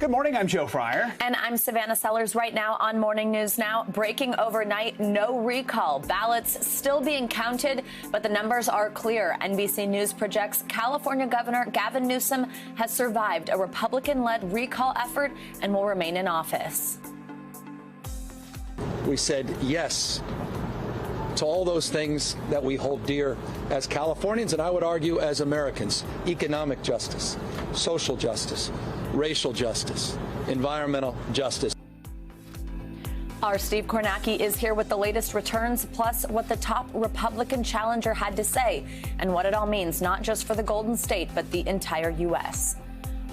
Good morning, I'm Joe Fryer. And I'm Savannah Sellers. Right now on Morning News Now, breaking overnight, no recall. Ballots still being counted, but the numbers are clear. NBC News projects California Governor Gavin Newsom has survived a Republican-led recall effort and will remain in office. We said yes to all those things that we hold dear as Californians, and I would argue as Americans: economic justice, social justice, racial justice, environmental justice. Our Steve Kornacki is here with the latest returns, plus what the top Republican challenger had to say and what it all means, not just for the Golden State, but the entire U.S.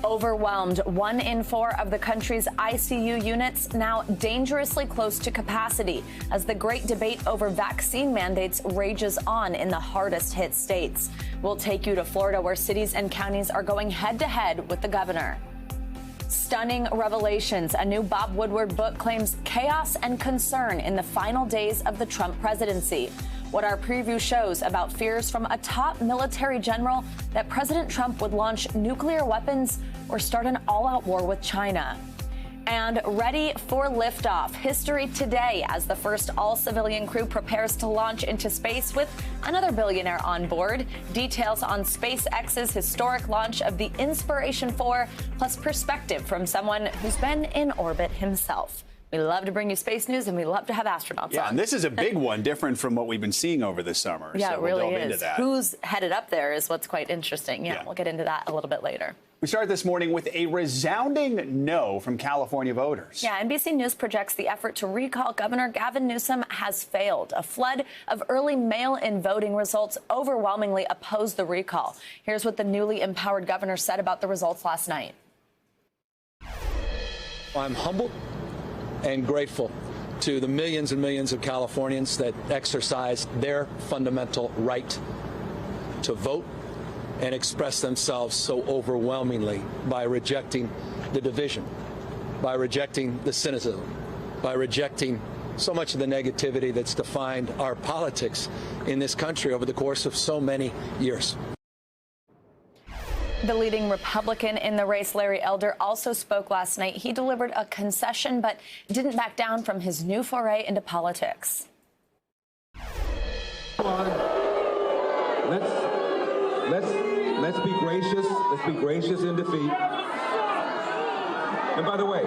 Overwhelmed, 1 in 4 of the country's ICU units now dangerously close to capacity as the great debate over vaccine mandates rages on in the hardest hit states. We'll take you to Florida, where cities and counties are going head to head with the governor. Stunning revelations. A new Bob Woodward book claims chaos and concern in the final days of the Trump presidency. What our preview shows about fears from a top military general that President Trump would launch nuclear weapons or start an all-out war with China. And ready for liftoff. History today as the first all-civilian crew prepares to launch into space with another billionaire on board. Details on SpaceX's historic launch of the Inspiration 4, plus perspective from someone who's been in orbit himself. We love to bring you space news, and we love to have astronauts on. And this is a big one, different from what we've been seeing over the summer. Yeah, so it really we'll delve is. into that. Who's headed up there is what's quite interesting. Yeah, we'll get into that a little bit later. We start this morning with a resounding no from California voters. Yeah, NBC News projects the effort to recall Governor Gavin Newsom has failed. A flood of early mail-in voting results overwhelmingly opposed the recall. Here's what the newly empowered governor said about the results last night. I'm humbled and grateful to the millions and millions of Californians that exercised their fundamental right to vote and express themselves so overwhelmingly by rejecting the division, by rejecting the cynicism, by rejecting so much of the negativity that's defined our politics in this country over the course of so many years. The leading Republican in the race, Larry Elder, also spoke last night. He delivered a concession, but didn't back down from his new foray into politics. Come on. Let's be gracious. Let's be gracious in defeat. And by the way,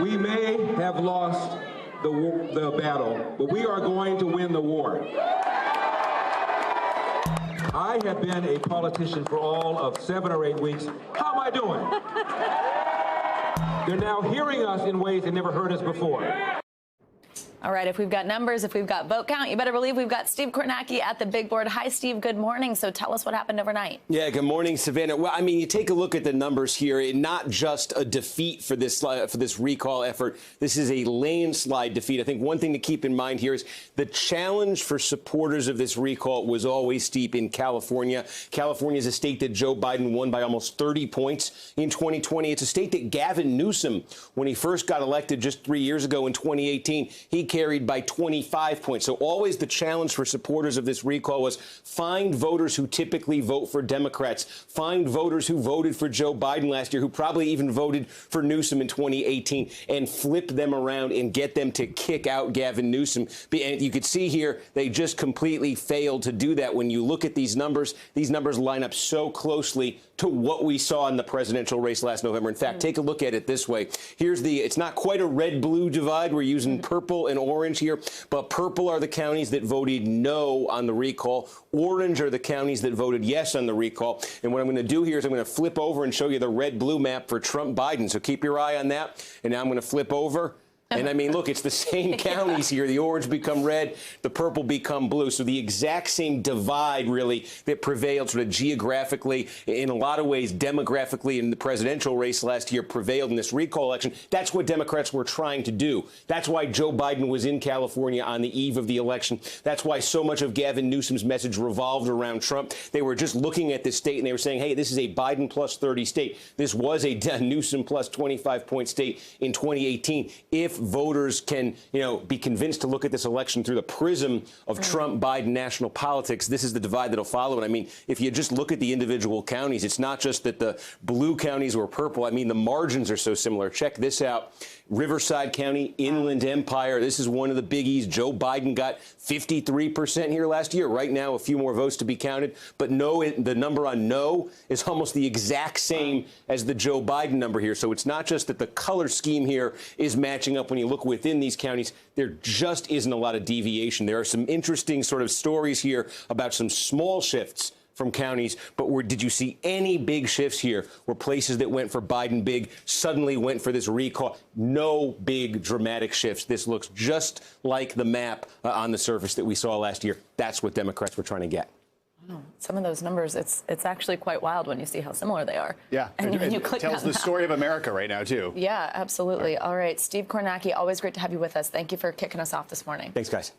we may have lost the battle, but we are going to win the war. I have been a politician for all of 7 or 8 weeks. How am I doing? They're now hearing us in ways they never heard us before. All right, if we've got numbers, if we've got vote count, you better believe we've got Steve Kornacki at the big board. Hi, Steve. Good morning. So tell us what happened overnight. Yeah, good morning, Savannah. Well, I mean, you take a look at the numbers here. Not just a defeat for this recall effort. This is a landslide defeat. I think one thing to keep in mind here is the challenge for supporters of this recall was always steep in California. California is a state that Joe Biden won by almost 30 points in 2020. It's a state that Gavin Newsom, when he first got elected just 3 years ago in 2018, he carried by 25 points. So always the challenge for supporters of this recall was find voters who typically vote for Democrats, find voters who voted for Joe Biden last year, who probably even voted for Newsom in 2018, and flip them around and get them to kick out Gavin Newsom. And you could see here, they just completely failed to do that. When you look at these numbers line up so closely to what we saw in the presidential race last November. In fact, take a look at it this way. It's not quite a red-blue divide. We're using purple and orange here, but purple are the counties that voted no on the recall. Orange are the counties that voted yes on the recall. And what I'm going to do here is I'm going to flip over and show you the red-blue map for Trump-Biden. So keep your eye on that. And now I'm going to flip over. And I mean, look, it's the same counties here. The orange become red, the purple become blue. So the exact same divide, really, that prevailed sort of geographically, in a lot of ways, demographically in the presidential race last year, prevailed in this recall election. That's what Democrats were trying to do. That's why Joe Biden was in California on the eve of the election. That's why so much of Gavin Newsom's message revolved around Trump. They were just looking at this state and they were saying, hey, this is a Biden plus 30 state. This was a Newsom plus 25-point state in 2018. If voters can, be convinced to look at this election through the prism of Trump-Biden national politics, this is the divide that'll follow. And I mean, if you just look at the individual counties, it's not just that the blue counties were purple. I mean, the margins are so similar. Check this out. Riverside County, Inland Empire. This is one of the biggies. Joe Biden got 53% here last year. Right now, a few more votes to be counted. But no, the number on no is almost the exact same as the Joe Biden number here. So it's not just that the color scheme here is matching up when you look within these counties. There just isn't a lot of deviation. There are some interesting sort of stories here about some small shifts from counties, but did you see any big shifts here where places that went for Biden big suddenly went for this recall? No big dramatic shifts. This looks just like the map on the surface that we saw last year. That's what Democrats were trying to get. Wow. Some of those numbers, it's actually quite wild when you see how similar they are. Yeah, and when you click tells the story of America right now, too. Yeah, absolutely. All right, Steve Kornacki, always great to have you with us. Thank you for kicking us off this morning. Thanks, guys.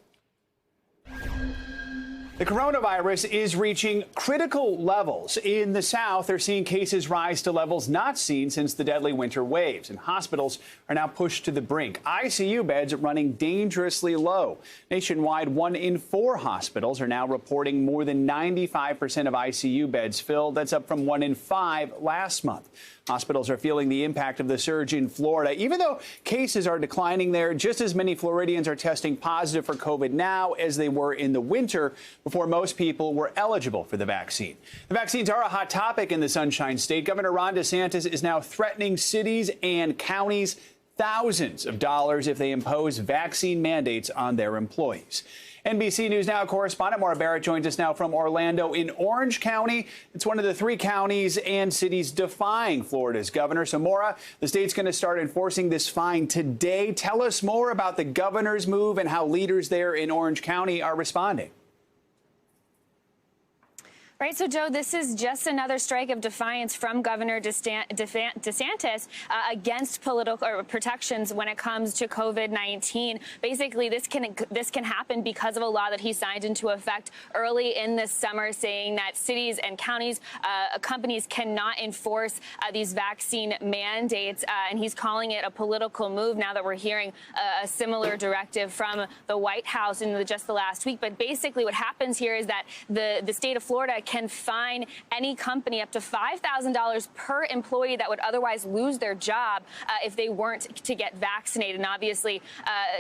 The coronavirus is reaching critical levels. In the South, they're seeing cases rise to levels not seen since the deadly winter waves, and hospitals are now pushed to the brink. ICU beds are running dangerously low. Nationwide, 1 in 4 hospitals are now reporting more than 95% of ICU beds filled. That's up from 1 in 5 last month. Hospitals are feeling the impact of the surge in Florida. Even though cases are declining there, just as many Floridians are testing positive for COVID now as they were in the winter before most people were eligible for the vaccine. The vaccines are a hot topic in the Sunshine State. Governor Ron DeSantis is now threatening cities and counties thousands of dollars if they impose vaccine mandates on their employees. NBC News Now correspondent Maura Barrett joins us now from Orlando in Orange County. It's one of the 3 counties and cities defying Florida's governor. So, Maura, the state's going to start enforcing this fine today. Tell us more about the governor's move and how leaders there in Orange County are responding. Right. So, Joe, this is just another strike of defiance from Governor DeSantis against political or protections when it comes to COVID-19. Basically, this can happen because of a law that he signed into effect early in this summer, saying that cities and counties, companies cannot enforce these vaccine mandates. And he's calling it a political move now that we're hearing a similar directive from the White House in just the last week. But basically what happens here is that the state of Florida can fine any company up to $5,000 per employee that would otherwise lose their job if they weren't to get vaccinated. And obviously,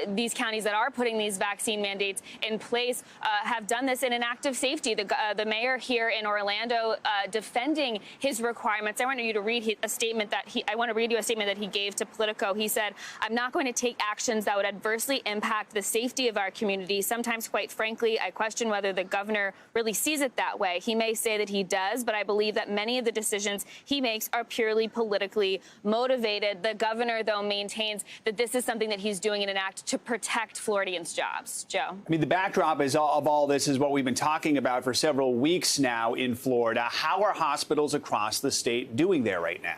these counties that are putting these vaccine mandates in place have done this in an act of safety. The mayor here in Orlando defending his requirements. I want you to read a statement that I want to read you a statement that he gave to Politico. He said, "I'm not going to take actions that would adversely impact the safety of our community. Sometimes, quite frankly, I question whether the governor really sees it that way. He may say that he does, but I believe that many of the decisions he makes are purely politically motivated." The governor, though, maintains that this is something that he's doing in an act to protect Floridians' jobs. Joe? I mean, the backdrop of all this is what we've been talking about for several weeks now in Florida. How are hospitals across the state doing there right now?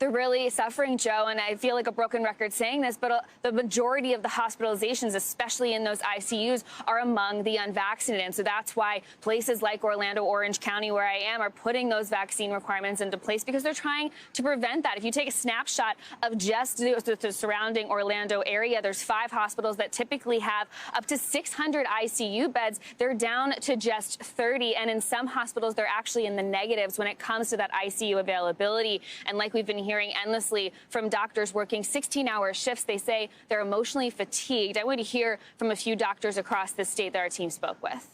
They're really suffering, Joe, and I feel like a broken record saying this, but the majority of the hospitalizations, especially in those ICUs, are among the unvaccinated. And so that's why places like Orlando, Orange County, where I am, are putting those vaccine requirements into place because they're trying to prevent that. If you take a snapshot of just the surrounding Orlando area, there's 5 hospitals that typically have up to 600 ICU beds. They're down to just 30. And in some hospitals, they're actually in the negatives when it comes to that ICU availability. And like we've been hearing endlessly from doctors working 16-hour shifts, they say they're emotionally fatigued. I want to hear from a few doctors across the state that our team spoke with.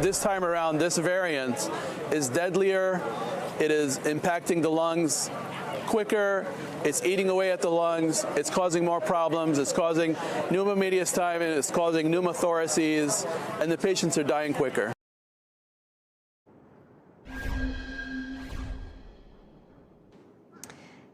This time around, this variant is deadlier. It is impacting the lungs quicker. It's eating away at the lungs. It's causing more problems. It's causing pneumomediastinum. It's causing pneumothoraces, and the patients are dying quicker.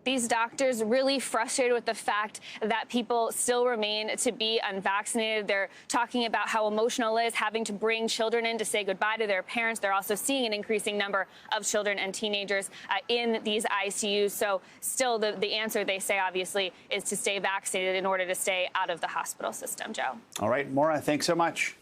These doctors really frustrated with the fact that people still remain to be unvaccinated. They're talking about how emotional it is having to bring children in to say goodbye to their parents. They're also seeing an increasing number of children and teenagers in these ICUs. So still the answer, they say, obviously, is to stay vaccinated in order to stay out of the hospital system. Joe. All right, Maura, thanks so much.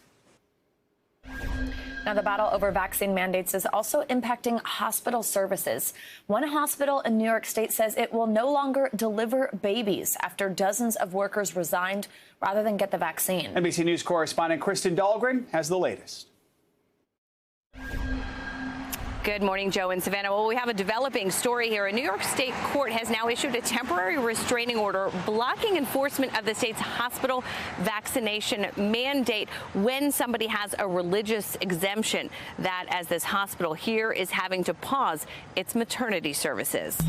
Now, the battle over vaccine mandates is also impacting hospital services. One hospital in New York State says it will no longer deliver babies after dozens of workers resigned rather than get the vaccine. NBC News correspondent Kristen Dahlgren has the latest. Good morning, Joe and Savannah. Well, we have a developing story here. A New York State court has now issued a temporary restraining order blocking enforcement of the state's hospital vaccination mandate when somebody has a religious exemption. That, as this hospital here is having to pause its maternity services.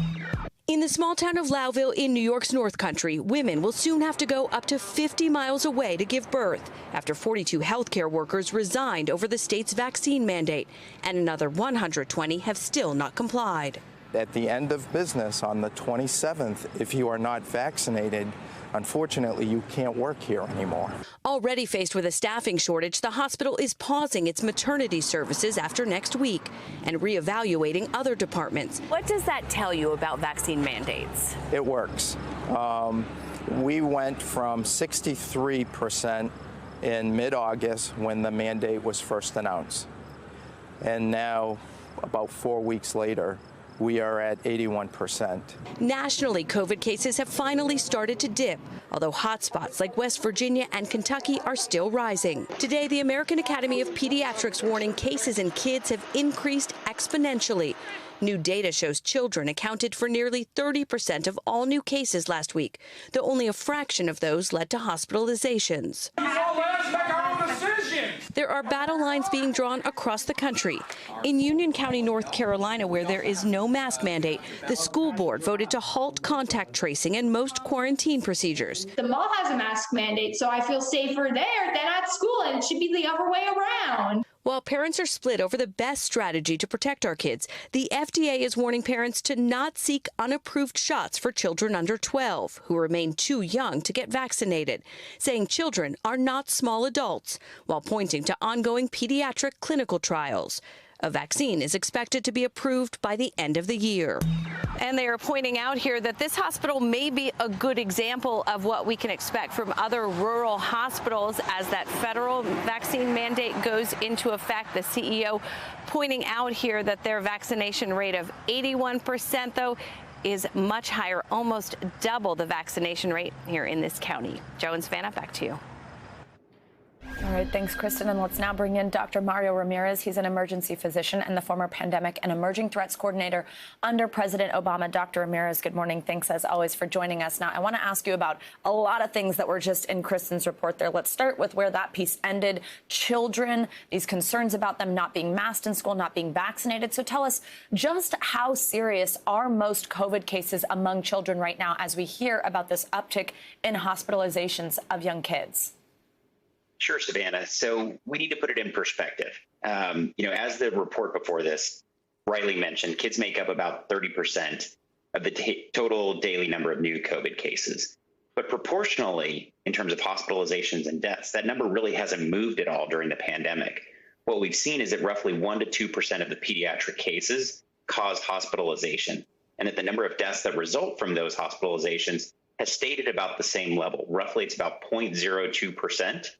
In the small town of Lowville in New York's North Country, women will soon have to go up to 50 miles away to give birth after 42 healthcare workers resigned over the state's vaccine mandate, and another 120 have still not complied. At the end of business on the 27th, if you are not vaccinated, unfortunately, you can't work here anymore. Already faced with a staffing shortage, the hospital is pausing its maternity services after next week and reevaluating other departments. What does that tell you about vaccine mandates? It works. We went from 63% in mid-August when the mandate was first announced. And now, about 4 weeks later, we are at 81%. Nationally, COVID cases have finally started to dip, although hotspots like West Virginia and Kentucky are still rising. Today, the American Academy of Pediatrics warning cases in kids have increased exponentially. New data shows children accounted for nearly 30% of all new cases last week, though only a fraction of those led to hospitalizations. There are battle lines being drawn across the country. In Union County, North Carolina, where there is no mask mandate, the school board voted to halt contact tracing and most quarantine procedures. The mall has a mask mandate, so I feel safer there than at school, and it should be the other way around. While parents are split over the best strategy to protect our kids, the FDA is warning parents to not seek unapproved shots for children under 12 who remain too young to get vaccinated, saying children are not small adults, while pointing to ongoing pediatric clinical trials. A vaccine is expected to be approved by the end of the year. And they are pointing out here that this hospital may be a good example of what we can expect from other rural hospitals as that federal vaccine mandate goes into effect. The CEO pointing out here that their vaccination rate of 81%, though, is much higher, almost double the vaccination rate here in this county. Joe and Savannah, back to you. All right, thanks, Kristen. And let's now bring in Dr. Mario Ramirez. He's an emergency physician and the former pandemic and emerging threats coordinator under President Obama. Dr. Ramirez, good morning. Thanks, as always, for joining us. Now, I want to ask you about a lot of things that were just in Kristen's report there. Let's start with where that piece ended. Children, these concerns about them not being masked in school, not being vaccinated. So tell us just how serious are most COVID cases among children right now as we hear about this uptick in hospitalizations of young kids? Sure, Savannah. So we need to put it in perspective. As the report before this rightly mentioned, kids make up about 30% of the total daily number of new COVID cases. But proportionally, in terms of hospitalizations and deaths, that number really hasn't moved at all during the pandemic. What we've seen is that roughly 1% to 2% of the pediatric cases cause hospitalization, and that the number of deaths that result from those hospitalizations has stayed at about the same level. Roughly, it's about 0.02%.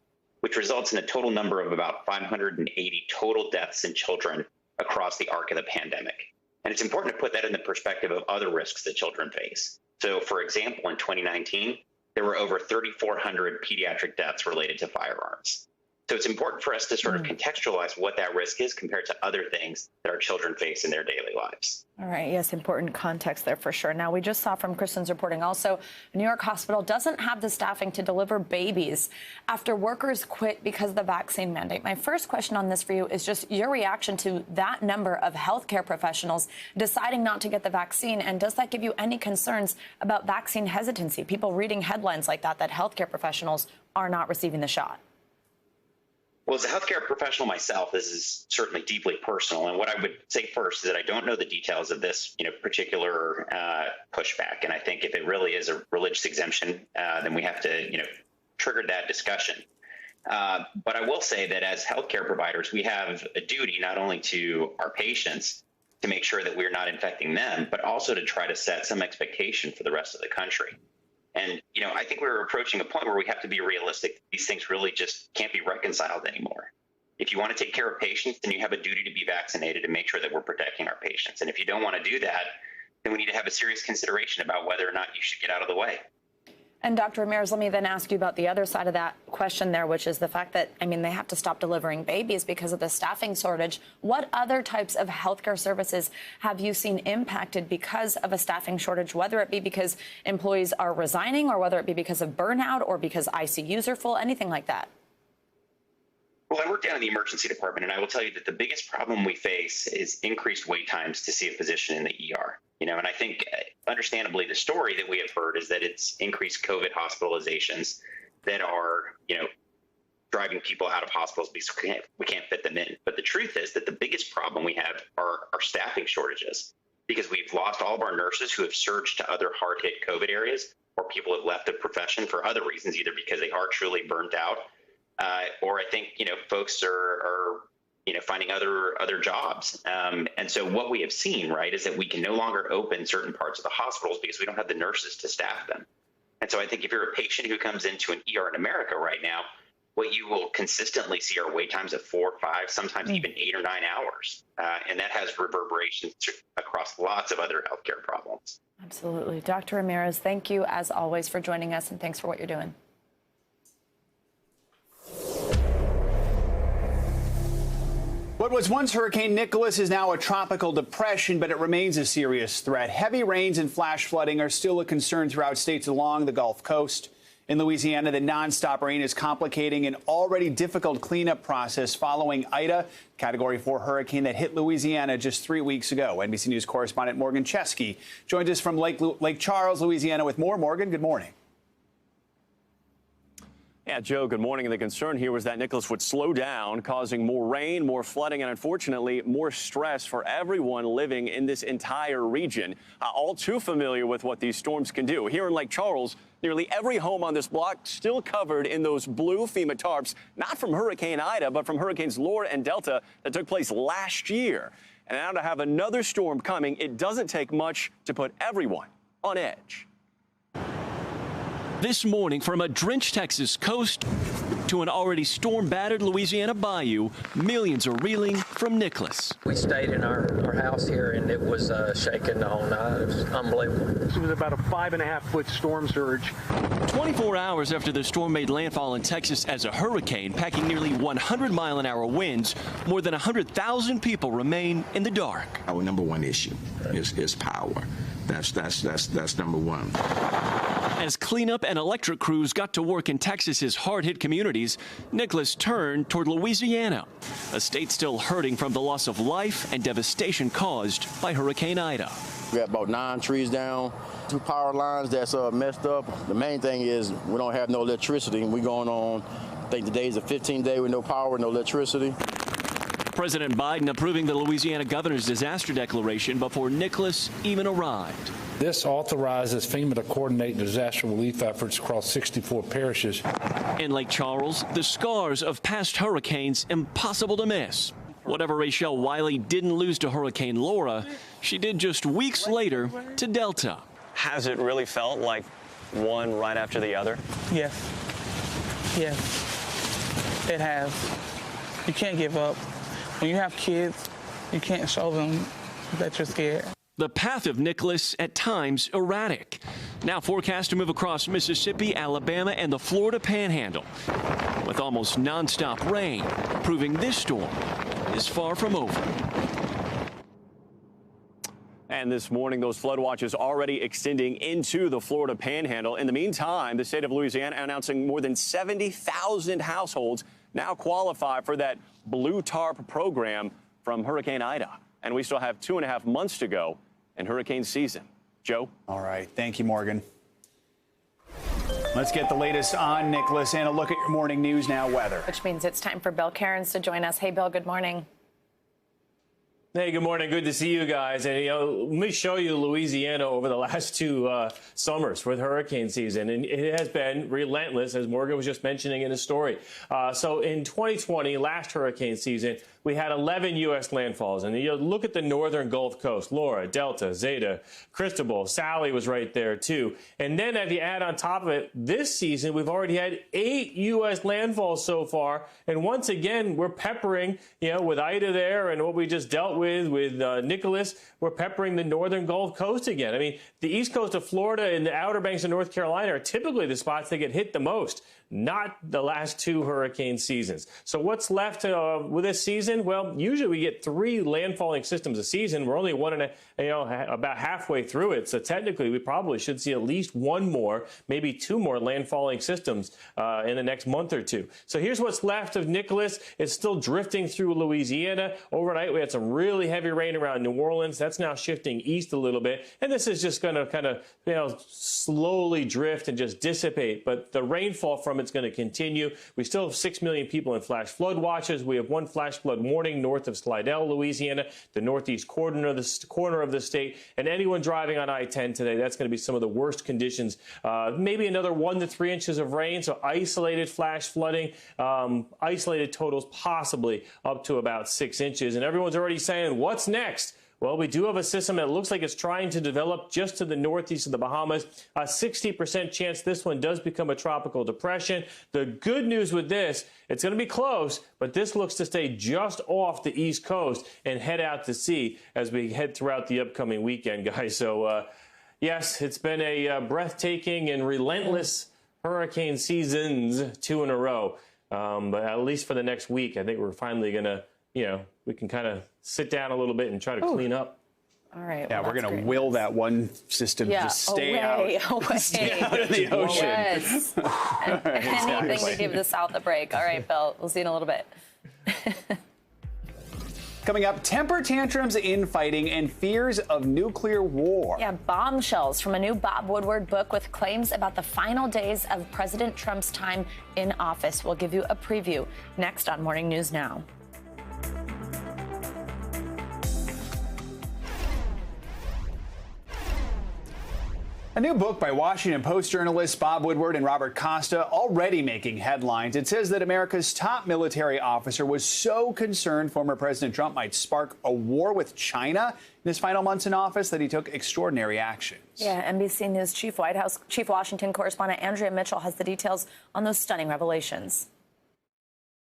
which results in a total number of about 580 total deaths in children across the arc of the pandemic. And it's important to put that in the perspective of other risks that children face. So, for example, in 2019, there were over 3,400 pediatric deaths related to firearms. So it's important for us to sort of contextualize what that risk is compared to other things that our children face in their daily lives. All right. Yes, important context there for sure. Now, we just saw from Kristen's reporting also, a New York hospital doesn't have the staffing to deliver babies after workers quit because of the vaccine mandate. My first question on this for you is just your reaction to that number of healthcare professionals deciding not to get the vaccine. And does that give you any concerns about vaccine hesitancy? People reading headlines like that healthcare professionals are not receiving the shot. Well, as a healthcare professional myself, this is certainly deeply personal. And what I would say first is that I don't know the details of this, particular pushback. And I think if it really is a religious exemption, then we have to, trigger that discussion. But I will say that as healthcare providers, we have a duty not only to our patients to make sure that we're not infecting them, but also to try to set some expectation for the rest of the country. And, I think we're approaching a point where we have to be realistic. These things really just can't be reconciled anymore. If you want to take care of patients, then you have a duty to be vaccinated and make sure that we're protecting our patients. And if you don't want to do that, then we need to have a serious consideration about whether or not you should get out of the way. And Dr. Ramirez, let me then ask you about the other side of that question there, which is the fact that, I mean, they have to stop delivering babies because of the staffing shortage. What other types of healthcare services have you seen impacted because of a staffing shortage, whether it be because employees are resigning or whether it be because of burnout or because ICUs are full, anything like that? Well, I work down in the emergency department, and I will tell you that the biggest problem we face is increased wait times to see a physician in the ER. And I think, understandably, the story that we have heard is that it's increased COVID hospitalizations that are, driving people out of hospitals because we can't fit them in. But the truth is that the biggest problem we have are staffing shortages, because we've lost all of our nurses who have surged to other hard-hit COVID areas, or people have left the profession for other reasons, either because they are truly burnt out, or I think, folks are finding other jobs. And so what we have seen, right, is that we can no longer open certain parts of the hospitals because we don't have the nurses to staff them. And so I think if you're a patient who comes into an ER in America right now, what you will consistently see are wait times of 4, 5, sometimes even 8 or 9 hours. And that has reverberations across lots of other healthcare problems. Absolutely. Dr. Ramirez, thank you, as always, for joining us, and thanks for what you're doing. What was once Hurricane Nicholas is now a tropical depression, but it remains a serious threat. Heavy rains and flash flooding are still a concern throughout states along the Gulf Coast. In Louisiana, the nonstop rain is complicating an already difficult cleanup process following Ida, Category 4 hurricane that hit Louisiana just 3 weeks ago. NBC News correspondent Morgan Chesky joins us from Lake Charles, Louisiana with more. Morgan, good morning. Yeah, Joe, good morning. And the concern here was that Nicholas would slow down, causing more rain, more flooding, and unfortunately, more stress for everyone living in this entire region. All too familiar with what these storms can do. Here in Lake Charles, nearly every home on this block still covered in those blue FEMA tarps, not from Hurricane Ida, but from Hurricanes Laura and Delta that took place last year. And now to have another storm coming, it doesn't take much to put everyone on edge. This morning, from a drenched Texas coast to an already storm-battered Louisiana bayou, millions are reeling from Nicholas. We stayed in our house here, and it was shaking the whole night. It was unbelievable. It was about a 5.5-foot storm surge. 24 hours after the storm made landfall in Texas as a hurricane, packing nearly 100-mile-an-hour winds, more than 100,000 people remain in the dark. Our number one issue is power. That's number one. As cleanup and electric crews got to work in Texas's hard-hit communities, Nicholas turned toward Louisiana, a state still hurting from the loss of life and devastation caused by Hurricane Ida. We got about 9 trees down, 2 power lines that's messed up. The main thing is we don't have no electricity. We going on, I think today's the 15th day with no power, no electricity. President Biden approving the Louisiana governor's disaster declaration before Nicholas even arrived. This authorizes FEMA to coordinate disaster relief efforts across 64 parishes. In Lake Charles, the scars of past hurricanes impossible to miss. Whatever Rachel Wiley didn't lose to Hurricane Laura, she did just weeks later to Delta. Has it really felt like one right after the other? Yes. Yes, it has. You can't give up. When you have kids, you can't show them that you're scared. The path of Nicholas at times erratic. Now forecast to move across Mississippi, Alabama, and the Florida Panhandle, with almost nonstop rain, proving this storm is far from over. And this morning, those flood watches already extending into the Florida Panhandle. In the meantime, the state of Louisiana announcing more than 70,000 households now qualify for that blue tarp program from Hurricane Ida. And we still have 2.5 months to go in hurricane season. Joe? All right. Thank you, Morgan. Let's get the latest on Nicholas and a look at your morning news now weather. Which means it's time for Bill Cairns to join us. Hey, Bill, good morning. Hey, good morning. Good to see you guys. And, let me show you Louisiana over the last two summers with hurricane season. And it has been relentless, as Morgan was just mentioning in his story. So in 2020, last hurricane season, we had 11 U.S. landfalls. And you look at the northern Gulf Coast, Laura, Delta, Zeta, Cristobal, Sally was right there, too. And then if you add on top of it, this season, we've already had 8 U.S. landfalls so far. And once again, we're peppering, with Ida there and what we just dealt with Nicholas, we're peppering the northern Gulf Coast again. I mean, the east coast of Florida and the Outer Banks of North Carolina are typically the spots that get hit the most, not the last 2 hurricane seasons. So what's left with this season? Well, usually we get 3 landfalling systems a season. We're only about halfway through it. So technically, we probably should see at least 1 more, maybe 2 more landfalling systems in the next month or 2. So here's what's left of Nicholas. It's still drifting through Louisiana. Overnight, we had some really heavy rain around New Orleans. That's now shifting east a little bit. And this is just going to kind of, slowly drift and just dissipate. But the rainfall from it's going to continue. We still have 6 million people in flash flood watches. We have 1 flash flood warning north of Slidell, Louisiana, the northeast corner of the state. And anyone driving on I-10 today, that's going to be some of the worst conditions. Maybe another 1 to 3 inches of rain. So isolated flash flooding, isolated totals possibly up to about 6 inches. And everyone's already saying, what's next? Well, we do have a system that looks like it's trying to develop just to the northeast of the Bahamas. A 60% chance this one does become a tropical depression. The good news with this, it's going to be close, but this looks to stay just off the east coast and head out to sea as we head throughout the upcoming weekend, guys. So, yes, it's been a breathtaking and relentless hurricane seasons 2 in a row. But at least for the next week, I think we're finally going to, we can kind of sit down a little bit and try to clean up. All right. Yeah, we're going to will that one system just stay out. Stay out of the ocean. Yes. Anything to give the South a break. All right, Bill, we'll see you in a little bit. Coming up, temper tantrums, infighting, and fears of nuclear war. Yeah, bombshells from a new Bob Woodward book with claims about the final days of President Trump's time in office. We'll give you a preview next on Morning News Now. A new book by Washington Post journalists Bob Woodward and Robert Costa already making headlines. It says that America's top military officer was so concerned former President Trump might spark a war with China in his final months in office that he took extraordinary actions. Yeah, NBC News Chief Washington correspondent Andrea Mitchell has the details on those stunning revelations.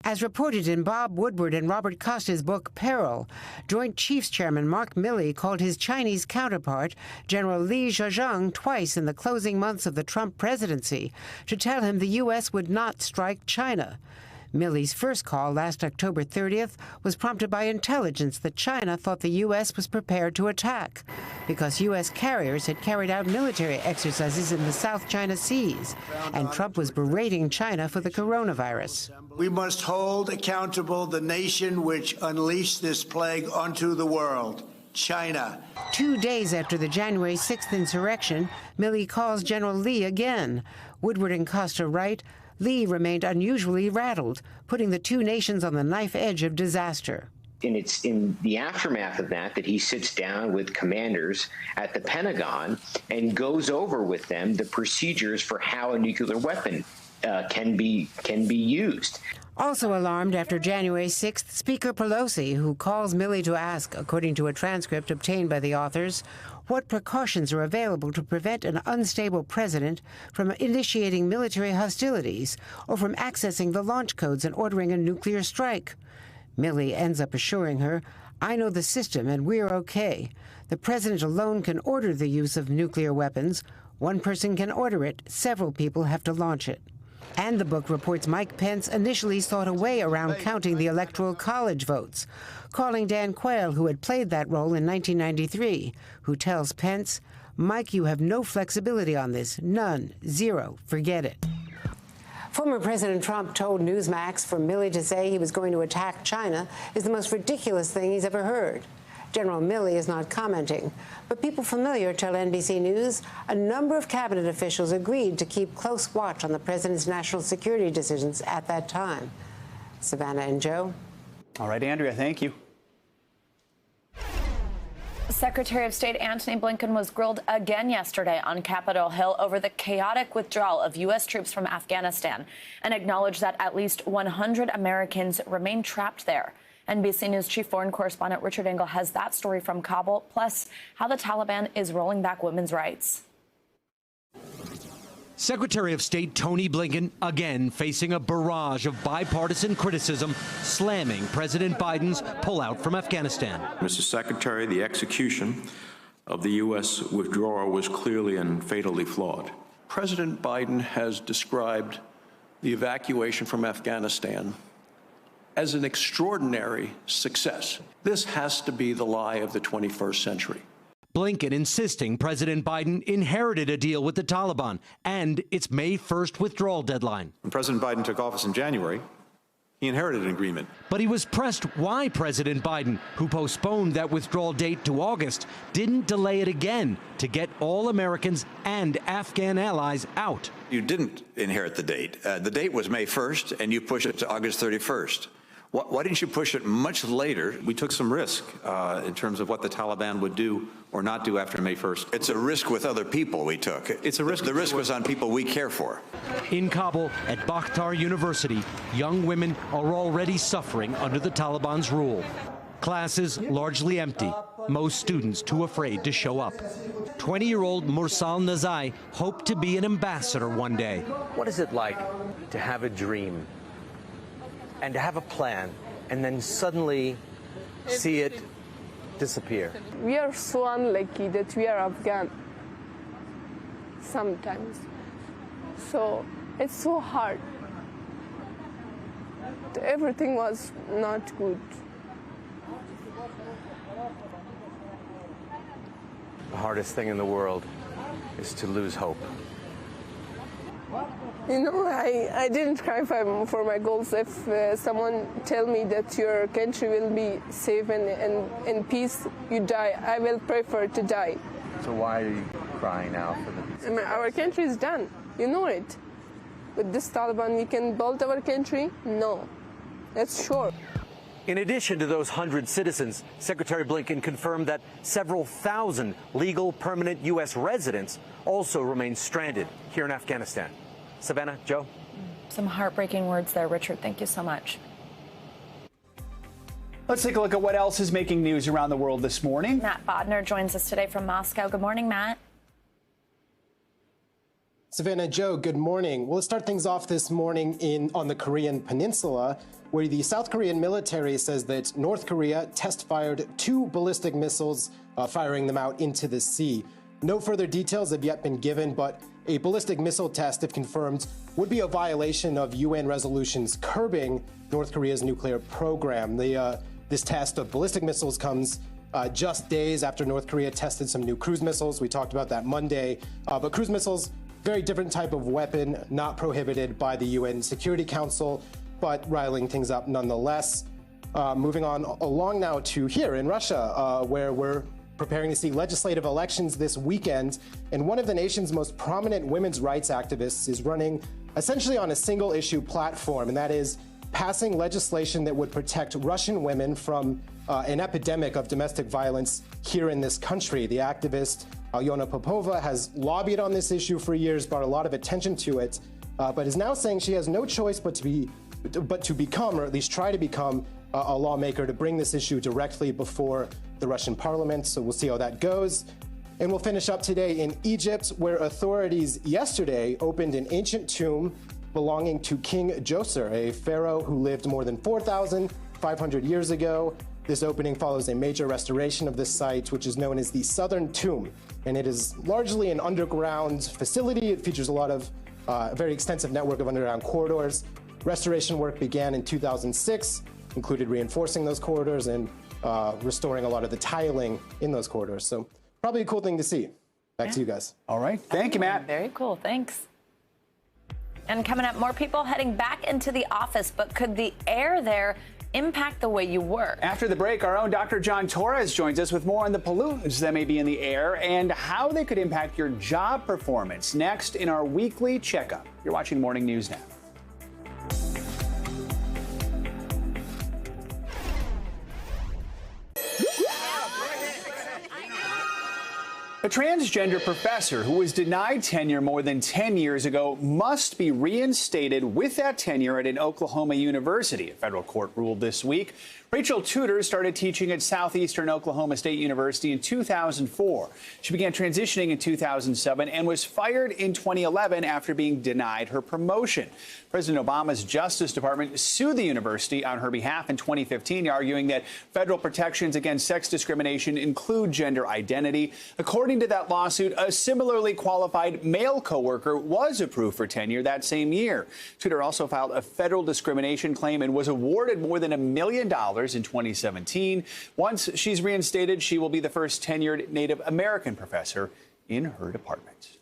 As reported in Bob Woodward and Robert Costa's book Peril, Joint Chiefs Chairman Mark Milley called his Chinese counterpart, General Li Zhejiang, twice in the closing months of the Trump presidency to tell him the U.S. would not strike China. Milley's first call last October 30th was prompted by intelligence that China thought the U.S. was prepared to attack because U.S. carriers had carried out military exercises in the South China Seas, and Trump was berating China for the coronavirus. We must hold accountable the nation which unleashed this plague onto the world, China. 2 days after the January 6th insurrection, Milley calls General Li again. Woodward and Costa write, Li remained unusually rattled, putting the two nations on the knife edge of disaster. And it's in the aftermath of that he sits down with commanders at the Pentagon and goes over with them the procedures for how a nuclear weapon can be used. Also alarmed after January 6th, Speaker Pelosi, who calls Milley to ask, according to a transcript obtained by the authors, what precautions are available to prevent an unstable president from initiating military hostilities or from accessing the launch codes and ordering a nuclear strike. Milley ends up assuring her, I know the system and we're okay. The president alone can order the use of nuclear weapons. One person can order it. Several people have to launch it. And the book reports Mike Pence initially sought a way around counting the Electoral College votes, calling Dan Quayle, who had played that role in 1993, who tells Pence, Mike, you have no flexibility on this. None. Zero. Forget it. Former President Trump told Newsmax for Milley to say he was going to attack China is the most ridiculous thing he's ever heard. General Milley is not commenting, but people familiar tell NBC News a number of cabinet officials agreed to keep close watch on the president's national security decisions at that time. Savannah and Joe. All right, Andrea, thank you. Secretary of State Antony Blinken was grilled again yesterday on Capitol Hill over the chaotic withdrawal of U.S. troops from Afghanistan and acknowledged that at least 100 Americans remain trapped there. NBC News chief foreign correspondent Richard Engel has that story from Kabul, plus how the Taliban is rolling back women's rights. Secretary of State Tony Blinken again facing a barrage of bipartisan criticism, slamming President Biden's pullout from Afghanistan. Mr. Secretary, the execution of the U.S. withdrawal was clearly and fatally flawed. President Biden has described the evacuation from Afghanistan as an extraordinary success. This has to be the lie of the 21st century. Blinken insisting President Biden inherited a deal with the Taliban and its May 1st withdrawal deadline. When President Biden took office in January, he inherited an agreement. But he was pressed why President Biden, who postponed that withdrawal date to August, didn't delay it again to get all Americans and Afghan allies out. You didn't inherit the date. The date was May 1st, and you pushed it to August 31st. Why didn't you push it much later? We took some risk in terms of what the Taliban would do or not do after May 1st. It's a risk with other people we took. It's a risk. The risk was on people we care for. In Kabul, at Bakhtar University, young women are already suffering under the Taliban's rule. Classes largely empty, most students too afraid to show up. 20-year-old Mursal Nazai hoped to be an ambassador one day. What is it like to have a dream and to have a plan and then suddenly see it disappear? We are so unlucky that we are Afghan sometimes. So it's so hard. Everything was not good. The hardest thing in the world is to lose hope. You know, I didn't cry for my goals. If someone tell me that your country will be safe and in peace, you die, I will prefer to die. So why are you crying now for the peace? Our country is done. You know it. With this Taliban, we can build our country? No. That's sure. In addition to those 100 citizens, Secretary Blinken confirmed that several thousand legal permanent U.S. residents also remain stranded here in Afghanistan. Savannah, Joe? Some heartbreaking words there, Richard. Thank you so much. Let's take a look at what else is making news around the world this morning. Matt Bodner joins us today from Moscow. Good morning, Matt. Savannah, Joe, good morning. We'll start things off this morning on the Korean Peninsula, where the South Korean military says that North Korea test-fired 2 ballistic missiles, firing them out into the sea. No further details have yet been given, but a ballistic missile test, if confirmed, would be a violation of UN resolutions curbing North Korea's nuclear program. This test of ballistic missiles comes just days after North Korea tested some new cruise missiles. We talked about that Monday. But cruise missiles, very different type of weapon, not prohibited by the UN Security Council, but riling things up nonetheless. Moving on along now to here in Russia, where we're preparing to see legislative elections this weekend, and one of the nation's most prominent women's rights activists is running essentially on a single issue platform, and that is passing legislation that would protect Russian women from an epidemic of domestic violence here in this country. The activist Alyona Popova has lobbied on this issue for years, brought a lot of attention to it, but is now saying she has no choice but to become, or at least try to become, a lawmaker to bring this issue directly before the Russian parliament. So we'll see how that goes. And we'll finish up today in Egypt, where authorities yesterday opened an ancient tomb belonging to King Djoser, a pharaoh who lived more than 4,500 years ago. This opening follows a major restoration of this site, which is known as the Southern Tomb. And it is largely an underground facility. It features a very extensive network of underground corridors. Restoration work began in 2006, included reinforcing those corridors and restoring a lot of the tiling in those corridors. So probably a cool thing to see. Back to you guys. All right. Thank you, Matt. Very cool. Thanks. And coming up, more people heading back into the office, but could the air there impact the way you work? After the break, our own Dr. John Torres joins us with more on the pollutants that may be in the air and how they could impact your job performance. Next in our weekly checkup. You're watching Morning News Now. A transgender professor who was denied tenure more than 10 years ago must be reinstated with that tenure at an Oklahoma university. A federal court ruled this week. Rachel Tudor started teaching at Southeastern Oklahoma State University in 2004. She began transitioning in 2007 and was fired in 2011 after being denied her promotion. President Obama's Justice Department sued the university on her behalf in 2015, arguing that federal protections against sex discrimination include gender identity. According to that lawsuit, a similarly qualified male coworker was approved for tenure that same year. Tudor also filed a federal discrimination claim and was awarded more than $1 million in 2017. Once she's reinstated, she will be the first tenured Native American professor in her department.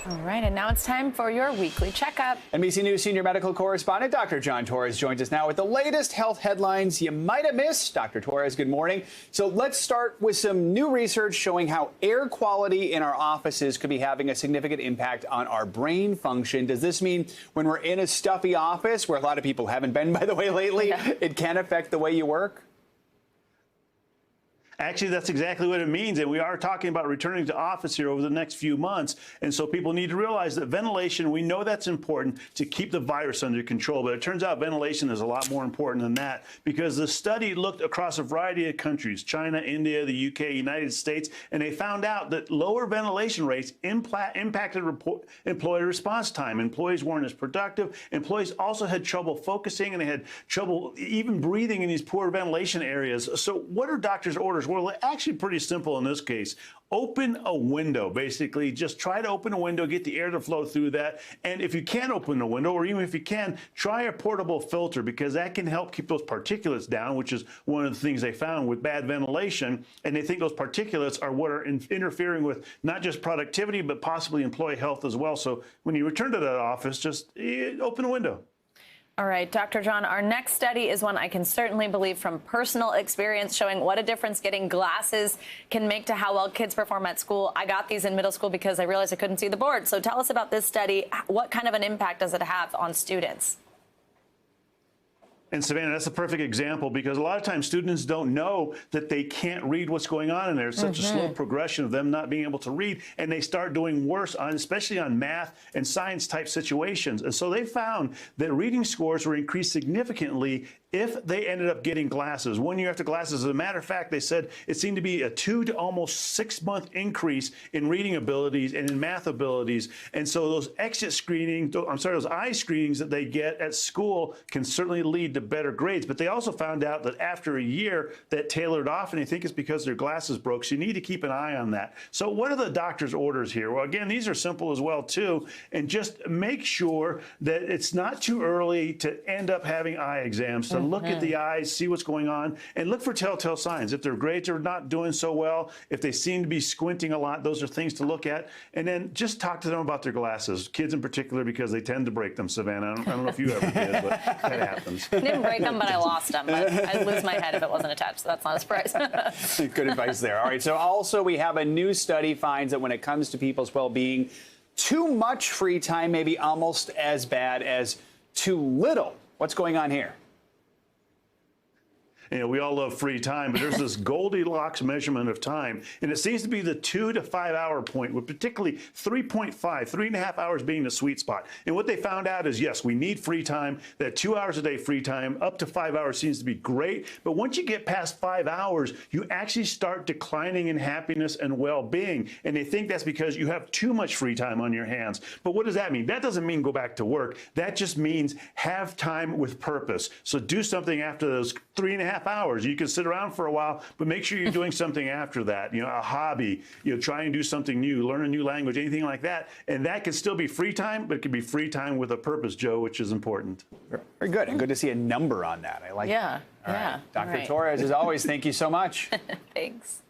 All right, and now it's time for your weekly checkup. NBC News senior medical correspondent Dr. John Torres joins us now with the latest health headlines you might have missed. Dr. Torres, good morning. So let's start with some new research showing how air quality in our offices could be having a significant impact on our brain function. Does this mean when we're in a stuffy office, where a lot of people haven't been, by the way, lately, it can affect the way you work? Actually, that's exactly what it means. And we are talking about returning to office here over the next few months. And so people need to realize that ventilation, we know that's important to keep the virus under control. But it turns out ventilation is a lot more important than that, because the study looked across a variety of countries, China, India, the UK, United States, and they found out that lower ventilation rates impacted employee response time. Employees weren't as productive. Employees also had trouble focusing, and they had trouble even breathing in these poor ventilation areas. So what are doctors' orders? Well, actually pretty simple in this case. Open a window, basically. Just try to open a window, get the air to flow through that. And if you can't open a window, or even if you can, try a portable filter, because that can help keep those particulates down, which is one of the things they found with bad ventilation. And they think those particulates are what are interfering with not just productivity, but possibly employee health as well. So when you return to that office, just open a window. All right, Dr. John, our next study is one I can certainly believe from personal experience, showing what a difference getting glasses can make to how well kids perform at school. I got these in middle school because I realized I couldn't see the board. So tell us about this study. What kind of an impact does it have on students? And Savannah, that's a perfect example, because a lot of times students don't know that they can't read what's going on in there. It's such a slow progression of them not being able to read, and they start doing worse on, especially on math and science type situations. And so they found that reading scores were increased significantly if they ended up getting glasses. 1 year after glasses, as a matter of fact, they said it seemed to be a 2 to almost 6 month increase in reading abilities and in math abilities. And so those exit screening, those eye screenings that they get at school can certainly lead to better grades. But they also found out that after a year that tailored off, and they think it's because their glasses broke. So you need to keep an eye on that. So what are the doctor's orders here? Well, again, these are simple as well, too. And just make sure that it's not too early to end up having eye exams. So look at the eyes, see what's going on, and look for telltale signs. If their grades are not doing so well, if they seem to be squinting a lot, those are things to look at. And then just talk to them about their glasses, kids in particular, because they tend to break them, Savannah. I don't know if you ever did, but that happens. I didn't break them, but I lost them. I'd lose my head if it wasn't attached, so that's not a surprise. Good advice there. All right, so also we have a new study finds that when it comes to people's well-being, too much free time may be almost as bad as too little. What's going on here? You know, we all love free time, but there's this Goldilocks measurement of time, and it seems to be the 2 to 5 hour point, with particularly 3.5, 3.5 hours being the sweet spot. And what they found out is, yes, we need free time. That 2 hours a day free time, up to 5 hours seems to be great. But once you get past 5 hours, you actually start declining in happiness and well-being. And they think that's because you have too much free time on your hands. But what does that mean? That doesn't mean go back to work. That just means have time with purpose. So do something after those 3.5 hours. You can sit around for a while, but make sure you're doing something after that. You know, a hobby, try and do something new, learn a new language, anything like that. And that can still be free time, but it can be free time with a purpose, Joe, which is important. Very good. And good to see a number on that. I like it. Yeah. All right. Dr. Torres, as always, thank you so much. Thanks.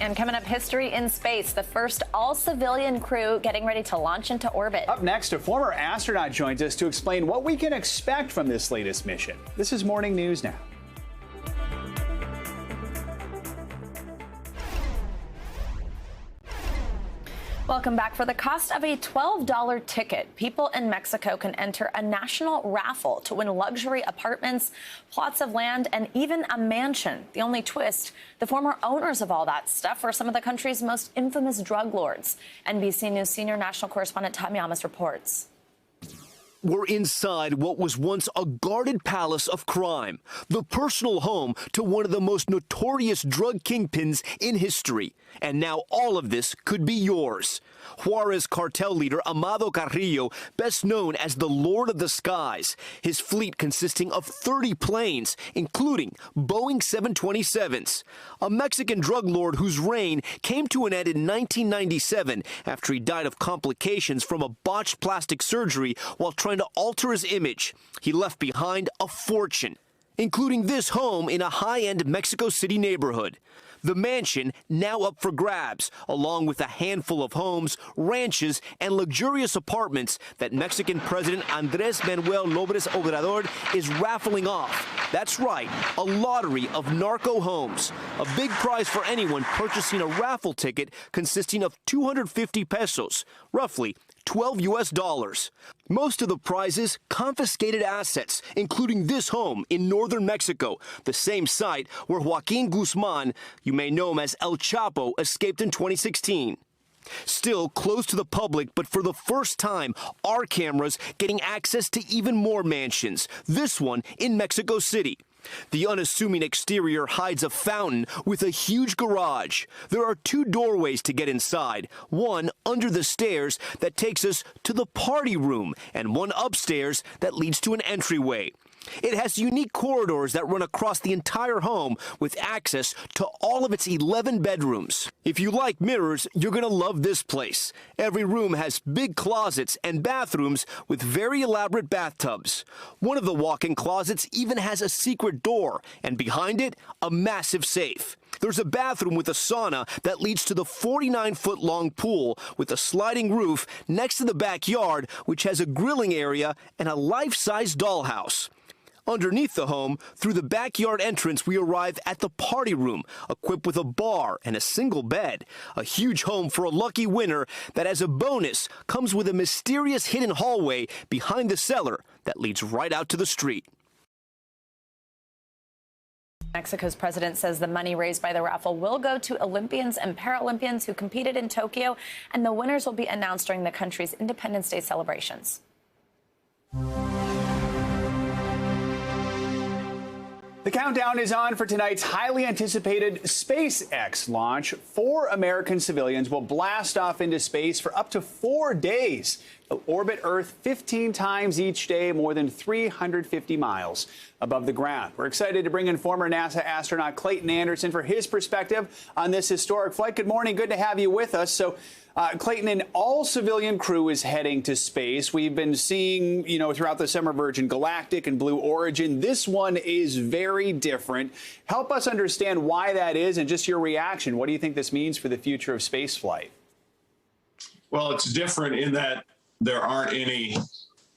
And coming up, history in space, the first all-civilian crew getting ready to launch into orbit. Up next, a former astronaut joins us to explain what we can expect from this latest mission. This is Morning News Now. Well, Welcome back. For the cost of a $12 ticket, people in Mexico can enter a national raffle to win luxury apartments, plots of land, and even a mansion. The only twist, the former owners of all that stuff are some of the country's most infamous drug lords. NBC News senior national correspondent Tom Yamas reports. We're inside what was once a guarded palace of crime, the personal home to one of the most notorious drug kingpins in history. And now all of this could be yours. Juarez cartel leader Amado Carrillo, best known as the Lord of the Skies, his fleet consisting of 30 planes, including Boeing 727s. A Mexican drug lord whose reign came to an end in 1997 after he died of complications from a botched plastic surgery while trying to alter his image. He left behind a fortune, including this home in a high-end Mexico City neighborhood. The mansion now up for grabs, along with a handful of homes, ranches, and luxurious apartments that Mexican President Andrés Manuel López Obrador is raffling off. That's right, a lottery of narco homes. A big prize for anyone purchasing a raffle ticket consisting of 250 pesos, roughly $12 US. Most of the prizes, confiscated assets, including this home in northern Mexico, the same site where Joaquin Guzman, you may know him as El Chapo, escaped in 2016. Still closed to the public, but for the first time, our cameras getting access to even more mansions, this one in Mexico City. The unassuming exterior hides a fountain with a huge garage. There are 2 doorways to get inside, one under the stairs that takes us to the party room, and one upstairs that leads to an entryway. It has unique corridors that run across the entire home with access to all of its 11 bedrooms. If you like mirrors, you're going to love this place. Every room has big closets and bathrooms with very elaborate bathtubs. One of the walk-in closets even has a secret door, and behind it, a massive safe. There's a bathroom with a sauna that leads to the 49-foot-long pool with a sliding roof next to the backyard, which has a grilling area and a life-size dollhouse. Underneath the home, through the backyard entrance, we arrive at the party room, equipped with a bar and a single bed. A huge home for a lucky winner that, as a bonus, comes with a mysterious hidden hallway behind the cellar that leads right out to the street. Mexico's president says the money raised by the raffle will go to Olympians and Paralympians who competed in Tokyo, and the winners will be announced during the country's Independence Day celebrations. The countdown is on for tonight's highly anticipated SpaceX launch. 4 American civilians will blast off into space for up to 4 days. They'll orbit Earth 15 times each day, more than 350 miles above the ground. We're excited to bring in former NASA astronaut Clayton Anderson for his perspective on this historic flight. Good morning. Good to have you with us. So, Clayton, an all-civilian crew is heading to space. We've been seeing, throughout the summer, Virgin Galactic and Blue Origin. This one is very different. Help us understand why that is and just your reaction. What do you think this means for the future of spaceflight? Well, it's different in that there aren't any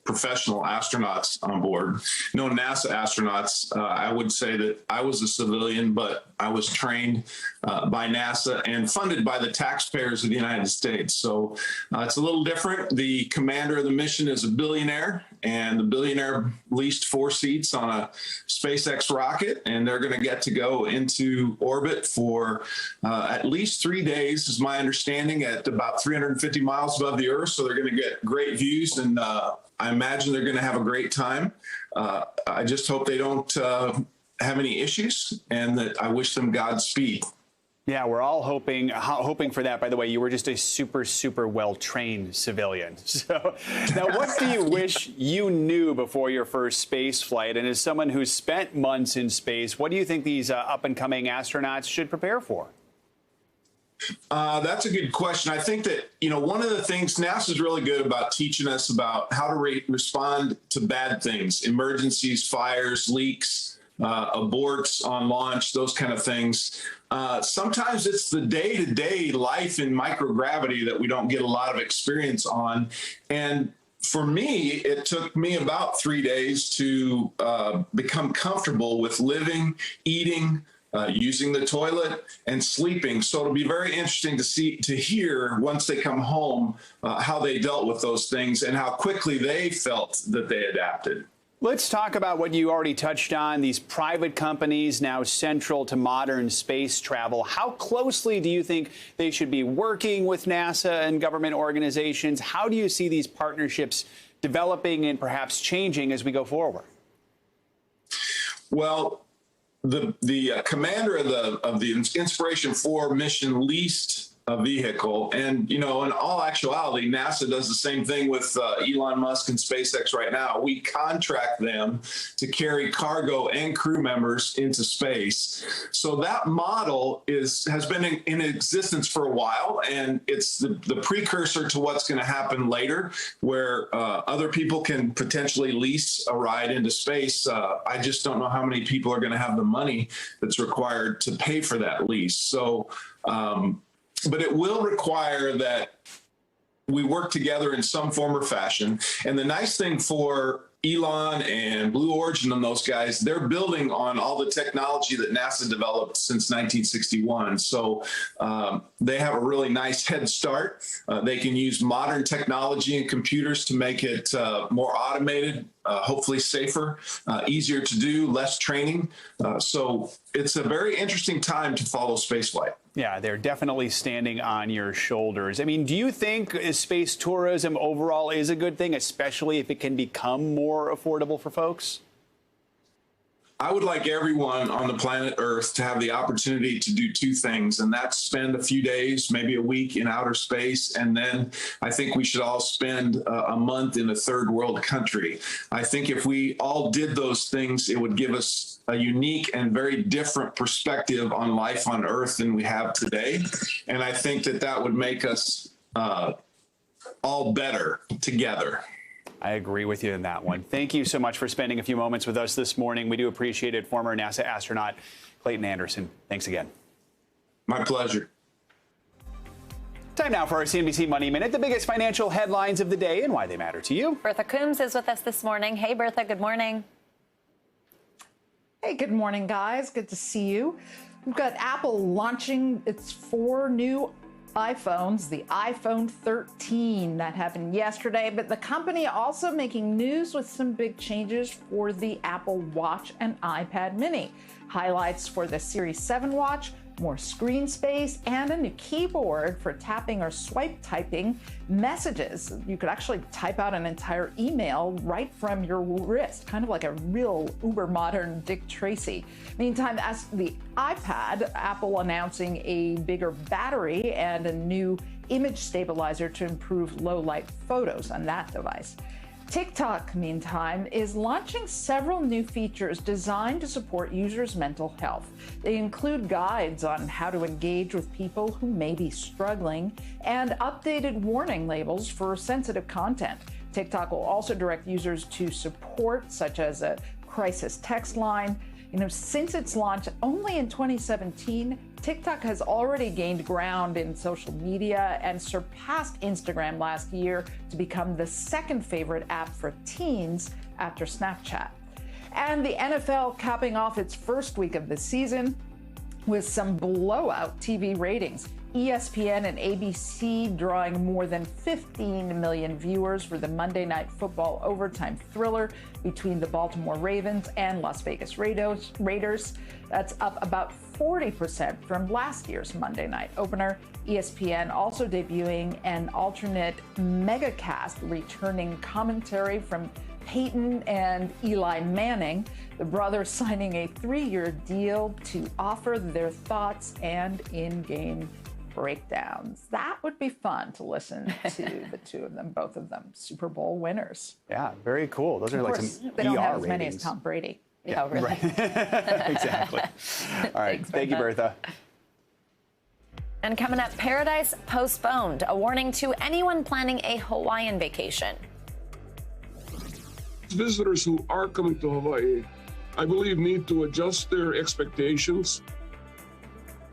professional astronauts on board. No NASA astronauts. I would say that I was a civilian, but I was trained by NASA and funded by the taxpayers of the United States. So it's a little different. The commander of the mission is a billionaire, and the billionaire leased 4 seats on a SpaceX rocket, and they're going to get to go into orbit for at least 3 days, is my understanding, at about 350 miles above the Earth. So they're going to get great views, and I imagine they're going to have a great time. I just hope they don't have any issues, and that I wish them Godspeed. Yeah, we're all hoping for that. By the way, you were just a super well-trained civilian. So now what do you wish you knew before your first space flight? And as someone who's spent months in space, what do you think these up-and-coming astronauts should prepare for? That's a good question. I think that, one of the things NASA's really good about teaching us about how to respond to bad things, emergencies, fires, leaks, aborts on launch, those kind of things. Sometimes it's the day-to-day life in microgravity that we don't get a lot of experience on. And for me, it took me about 3 days to become comfortable with living, eating, using the toilet, and sleeping. So it'll be very interesting to hear once they come home how they dealt with those things and how quickly they felt that they adapted. Let's talk about what you already touched on, these private companies now central to modern space travel. How closely do you think they should be working with NASA and government organizations? How do you see these partnerships developing and perhaps changing as we go forward? Well, the commander of the Inspiration 4 mission leased a vehicle, and in all actuality, NASA does the same thing with Elon Musk and SpaceX right now. We contract them to carry cargo and crew members into space. So that model has been in existence for a while, and it's the precursor to what's going to happen later, where other people can potentially lease a ride into space. I just don't know how many people are going to have the money that's required to pay for that lease. So, but it will require that we work together in some form or fashion. And the nice thing for Elon and Blue Origin and those guys, they're building on all the technology that NASA developed since 1961. So they have a really nice head start. They can use modern technology and computers to make it more automated, hopefully safer, easier to do, less training. So it's a very interesting time to follow spaceflight. Yeah, they're definitely standing on your shoulders. I mean, do you think space tourism overall is a good thing, especially if it can become more affordable for folks? I would like everyone on the planet Earth to have the opportunity to do two things, and that's spend a few days, maybe a week in outer space, and then I think we should all spend a month in a third world country. I think if we all did those things, it would give us a unique and very different perspective on life on Earth than we have today, and I think that would make us all better together. I agree with you in that one. Thank you so much for spending a few moments with us this morning. We do appreciate it. Former NASA astronaut Clayton Anderson, thanks again. My pleasure. Time now for our CNBC Money Minute, the biggest financial headlines of the day and why they matter to you. Bertha Coombs is with us this morning. Hey, Bertha, good morning. Hey, good morning, guys. Good to see you. We've got Apple launching its 4 new iPhones, the iPhone 13. That happened yesterday, but the company also making news with some big changes for the Apple Watch and iPad mini. Highlights for the Series 7 watch, more screen space, and a new keyboard for tapping or swipe typing messages. You could actually type out an entire email right from your wrist, kind of like a real uber modern Dick Tracy. Meantime, as the iPad, Apple announcing a bigger battery and a new image stabilizer to improve low light photos on that device. TikTok, meantime, is launching several new features designed to support users' mental health. They include guides on how to engage with people who may be struggling and updated warning labels for sensitive content. TikTok will also direct users to support, such as a crisis text line. Since its launch only in 2017, TikTok has already gained ground in social media and surpassed Instagram last year to become the second favorite app for teens after Snapchat. And the NFL capping off its first week of the season with some blowout TV ratings. ESPN and ABC drawing more than 15 million viewers for the Monday Night Football overtime thriller between the Baltimore Ravens and Las Vegas Raiders. That's up about 40% from last year's Monday night opener. ESPN also debuting an alternate megacast returning commentary from Peyton and Eli Manning, the brothers signing a 3-year deal to offer their thoughts and in-game breakdowns. That would be fun to listen to the two of them, both of them, Super Bowl winners. Yeah, very cool. Those are like some they don't have as ratings. many as Tom Brady. Yeah, really. Right. Exactly. All right. Thank you, Bertha. And coming up, Paradise postponed. A warning to anyone planning a Hawaiian vacation. Visitors who are coming to Hawaii, I believe, need to adjust their expectations.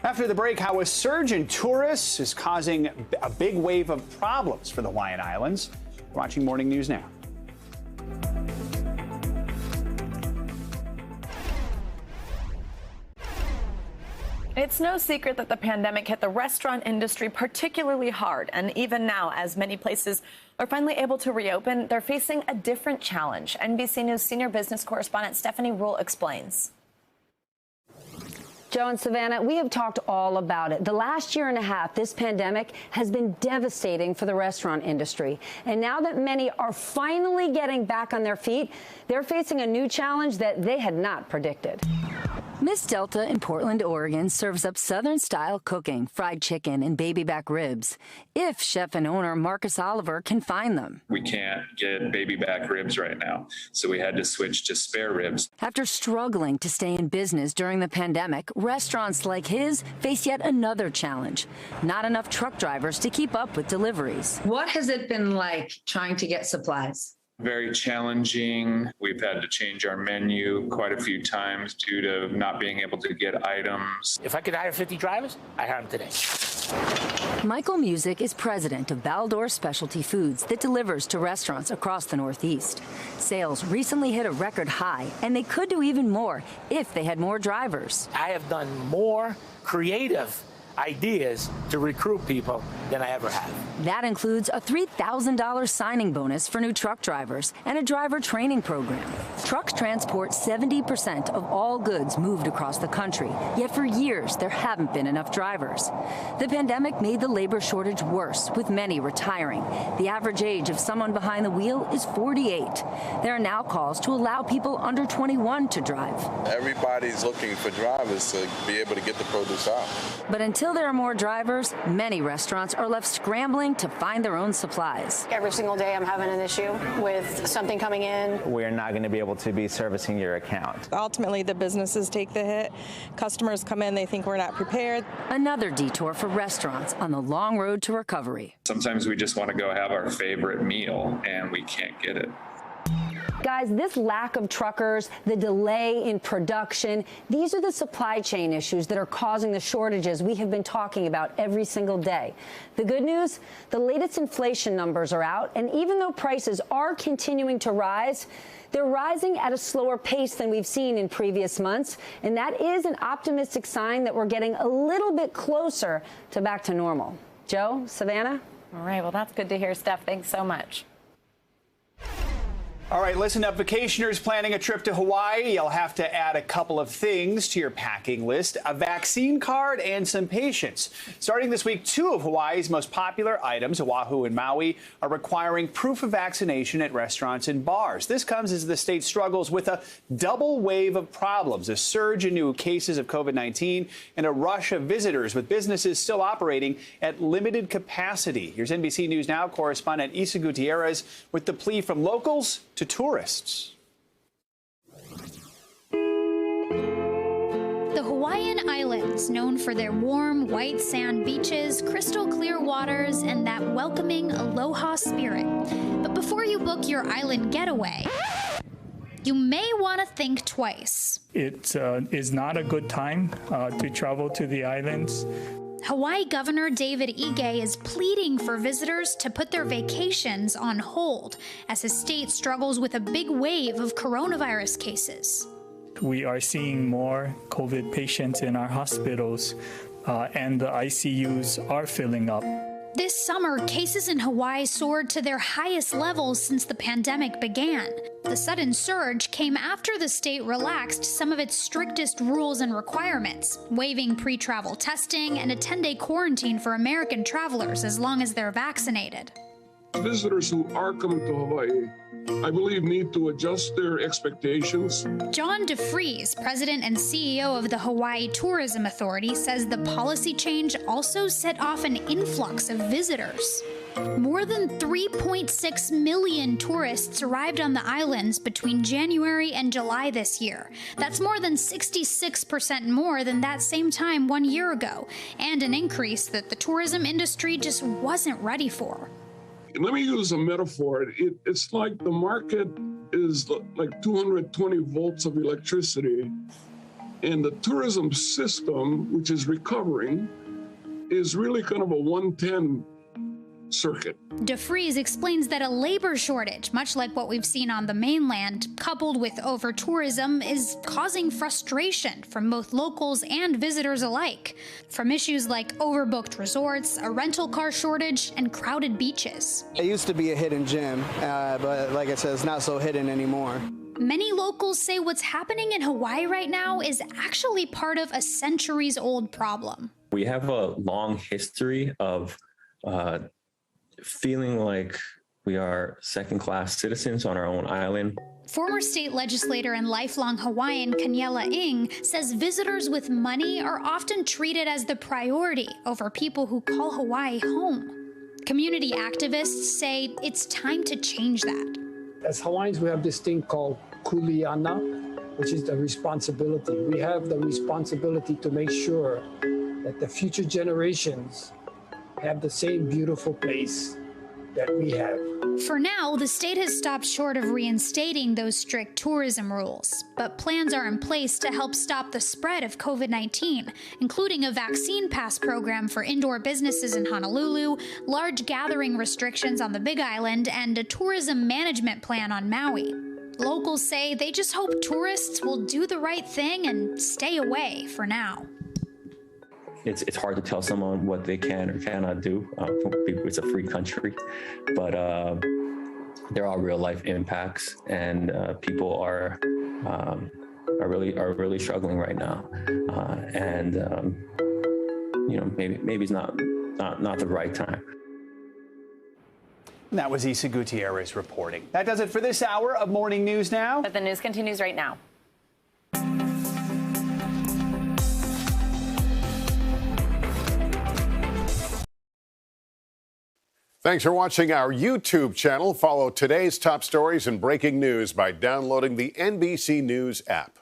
After the break, how a surge in tourists is causing a big wave of problems for the Hawaiian Islands. We're watching Morning News Now. It's no secret that the pandemic hit the restaurant industry particularly hard. And even now, as many places are finally able to reopen, they're facing a different challenge. NBC News senior business correspondent Stephanie Rule explains. Joe and Savannah, we have talked all about it. The last year and a half, this pandemic has been devastating for the restaurant industry. And now that many are finally getting back on their feet, they're facing a new challenge that they had not predicted. Miss Delta in Portland, Oregon serves up Southern-style cooking, fried chicken, and baby back ribs, if chef and owner Marcus Oliver can find them. We can't get baby back ribs right now, so we had to switch to spare ribs. After struggling to stay in business during the pandemic, restaurants like his face yet another challenge. Not enough truck drivers to keep up with deliveries. What has it been like trying to get supplies? Very challenging. We've had to change our menu quite a few times due to not being able to get items. If I could hire 50 drivers, I hire them today. Michael Music is president of Baldor Specialty Foods that delivers to restaurants across the Northeast. Sales recently hit a record high, and they could do even more if they had more drivers. I have done more creative ideas to recruit people than I ever have. That includes a $3,000 signing bonus for new truck drivers and a driver training program. Trucks transport 70% of all goods moved across the country, yet for years there haven't been enough drivers. The pandemic made the labor shortage worse, with many retiring. The average age of someone behind the wheel is 48. There are now calls to allow people under 21 to drive. Everybody's looking for drivers to be able to get the produce out. But until there are more drivers, many restaurants are left scrambling to find their own supplies. Every single day I'm having an issue with something coming in. We're not going to be able to be servicing your account. Ultimately, the businesses take the hit. Customers come in, they think we're not prepared. Another detour for restaurants on the long road to recovery. Sometimes we just want to go have our favorite meal and we can't get it. Guys, this lack of truckers, the delay in production, these are the supply chain issues that are causing the shortages we have been talking about every single day. The good news, the latest inflation numbers are out, and even though prices are continuing to rise, they're rising at a slower pace than we've seen in previous months, and that is an optimistic sign that we're getting a little bit closer to back to normal. Joe, Savannah? All right, well, that's good to hear, Steph. Thanks so much. All right, listen up. Vacationers planning a trip to Hawaii, you'll have to add a couple of things to your packing list: a vaccine card and some patience. Starting this week, two of Hawaii's most popular items, Oahu and Maui, are requiring proof of vaccination at restaurants and bars. This comes as the state struggles with a double wave of problems: a surge in new cases of COVID-19 and a rush of visitors, with businesses still operating at limited capacity. Here's NBC News Now correspondent Isa Gutierrez with the plea from locals to tourists. The Hawaiian Islands, known for their warm, white sand beaches, crystal clear waters, and that welcoming aloha spirit. But before you book your island getaway, you may want to think twice. It is not a good time to travel to the islands. Hawaii Governor David Ige is pleading for visitors to put their vacations on hold as his state struggles with a big wave of coronavirus cases. We are seeing more COVID patients in our hospitals, and the ICUs are filling up. This summer, cases in Hawaii soared to their highest levels since the pandemic began. The sudden surge came after the state relaxed some of its strictest rules and requirements, waiving pre-travel testing and a 10-day quarantine for American travelers as long as they're vaccinated. Visitors who are coming to Hawaii, I believe, need to adjust their expectations. John DeFries, president and CEO of the Hawaii Tourism Authority, says the policy change also set off an influx of visitors. More than 3.6 million tourists arrived on the islands between January and July this year. That's more than 66% more than that same time 1 year ago, and an increase that the tourism industry just wasn't ready for. Let me use a metaphor. It's like the market is like 220 volts of electricity, and the tourism system, which is recovering, is really kind of a 110 circuit. DeFries explains that a labor shortage, much like what we've seen on the mainland, coupled with over-tourism, is causing frustration from both locals and visitors alike, from issues like overbooked resorts, a rental car shortage, and crowded beaches. It used to be a hidden gem, but like I said, it's not so hidden anymore. Many locals say what's happening in Hawaii right now is actually part of a centuries-old problem. We have a long history of feeling like we are second-class citizens on our own island. Former state legislator and lifelong Hawaiian Kaniela Ing says visitors with money are often treated as the priority over people who call Hawaii home. Community activists say it's time to change that. As Hawaiians, we have this thing called kuleana, which is the responsibility. We have the responsibility to make sure that the future generations have the same beautiful place that we have. For now, the state has stopped short of reinstating those strict tourism rules, but plans are in place to help stop the spread of COVID-19, including a vaccine pass program for indoor businesses in Honolulu, large gathering restrictions on the Big Island, and a tourism management plan on Maui. Locals say they just hope tourists will do the right thing and stay away for now. It's hard to tell someone what they can or cannot do. It's a free country, but there are real life impacts, and people are really struggling right now. Maybe it's not the right time. And that was Isa Gutierrez reporting. That does it for this hour of Morning News Now. But the news continues right now. Thanks for watching our YouTube channel. Follow today's top stories and breaking news by downloading the NBC News app.